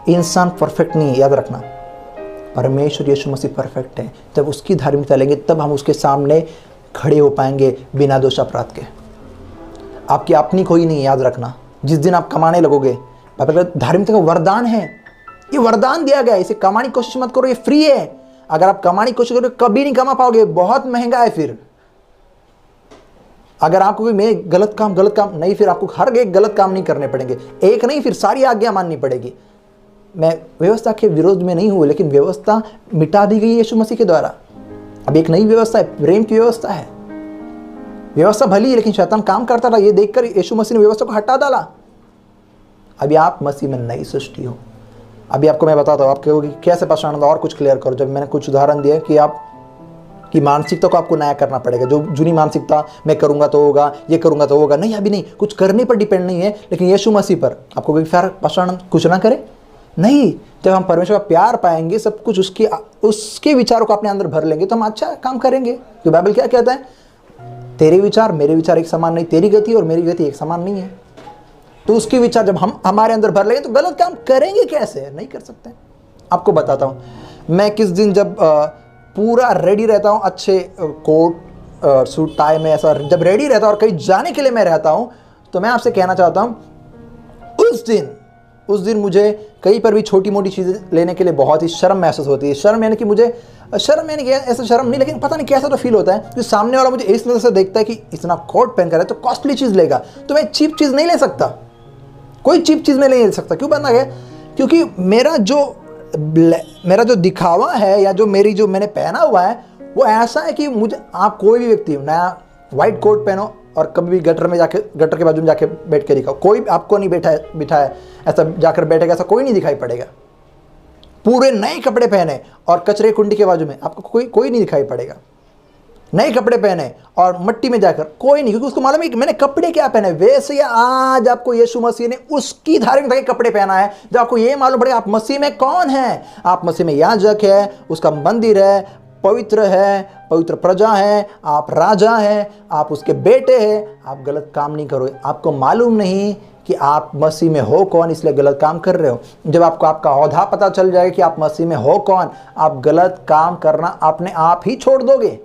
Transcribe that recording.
इंसान परफेक्ट नहीं है, याद रखना। परमेश्वर यीशु मसीह परफेक्ट है। जब उसकी धार्मिकता लेंगे तब हम उसके सामने खड़े हो पाएंगे बिना दोष अपराध के। आपकी अपनी कोई नहीं, याद रखना। जिस दिन आप कमाने लगोगे, धार्मिकता का वरदान है, ये वरदान दिया गया है, इसे कमाने की कोशिश मत करो, ये फ्री है। अगर आप कमाने की कोशिश करोगे कभी नहीं कमा पाओगे, बहुत महंगा है। फिर अगर आपको कोई मैं गलत काम नहीं, फिर आपको हर एक गलत काम नहीं करने पड़ेंगे, एक नहीं, फिर सारी आज्ञा माननी पड़ेगी। मैं व्यवस्था के विरोध में नहीं हूं, लेकिन व्यवस्था मिटा दी गई यीशु मसीह के द्वारा। अब एक नई व्यवस्था है, प्रेम की व्यवस्था है। व्यवस्था भली है, लेकिन शैतान काम करता था, ये देखकर यीशु मसीह ने व्यवस्था को हटा डाला। अभी आप मसीह में नई सृष्टि हो। अभी आपको मैं बताता हूँ, आप कहोगे कैसे पास्टर आनंद और कुछ क्लियर करो। जब मैंने कुछ उदाहरण दिए कि आप की मानसिकता को आपको नया करना पड़ेगा। जो जुनी मानसिकता, मैं करूंगा तो होगा, ये करूंगा तो होगा, नहीं, अभी नहीं, कुछ करने पर डिपेंड नहीं है, लेकिन यीशु मसीह पर। आपको कोई प्यार पास्टर आनंद कुछ ना करे, नहीं। जब हम परमेश्वर का प्यार पाएंगे, सब कुछ उसके विचारों को अपने अंदर भर लेंगे, तो हम अच्छा काम करेंगे। तो बाइबल क्या कहता है? तेरे विचार मेरे विचार एक समान नहीं, तेरी गति और मेरी गति एक समान नहीं है। तो उसके विचार जब हम हमारे अंदर भर लेंगे तो गलत काम करेंगे कैसे? नहीं कर सकते। आपको बताता हूं, मैं किस दिन जब पूरा रेडी रहता हूं, अच्छे कोट सूट टाई में, ऐसा जब रेडी रहता हूं और कहीं जाने के लिए मैं रहता हूं, तो मैं आपसे कहना चाहता हूं, उस दिन मुझे कहीं पर भी छोटी मोटी चीज़ें लेने के लिए बहुत ही शर्म महसूस होती है। शर्म यानी कि मुझे शर्म यानी कि ऐसा शर्म नहीं, लेकिन पता नहीं कैसा तो फील होता है कि सामने वाला मुझे इस नज़र से देखता है कि इतना कोट पहन कर है तो कॉस्टली चीज़ लेगा, तो मैं चीप चीज़ नहीं ले सकता। कोई चीप चीज़ में नहीं ले सकता। क्यों बनना है? क्योंकि मेरा जो दिखावा है, या जो मैंने पहना हुआ है, वो ऐसा है कि मुझे, आप कोई भी व्यक्ति नया वाइट कोट पहनो और कभी भी गटर के बाजू में जाके बैठ के दिखाओ, कोई आपको नहीं बिठाए ऐसा जाकर बैठेगा, ऐसा कोई नहीं दिखाई पड़ेगा। पूरे नए कपड़े पहने और कचरे कुंडी के बाजू में आपको कोई नहीं दिखाई पड़ेगा। नए कपड़े पहने और मट्टी में जाकर कोई नहीं, क्योंकि उसको मालूम है कि मैंने कपड़े क्या पहने। वैसे आज आपको यीशु मसीह ने उसकी धार्मिकता के कपड़े पहना है, जब आपको ये मालूम पड़ेगा आप मसीह में कौन है। आप मसीह में याजक है, उसका मंदिर है, पवित्र है, पवित्र प्रजा है, आप राजा हैं, आप उसके बेटे हैं। आप गलत काम नहीं करोगे। आपको मालूम नहीं कि आप मसीह में हो कौन, इसलिए गलत काम कर रहे हो। जब आपको आपका औहदा पता चल जाएगा कि आप मसीह में हो कौन, आप गलत काम करना अपने आप ही छोड़ दोगे।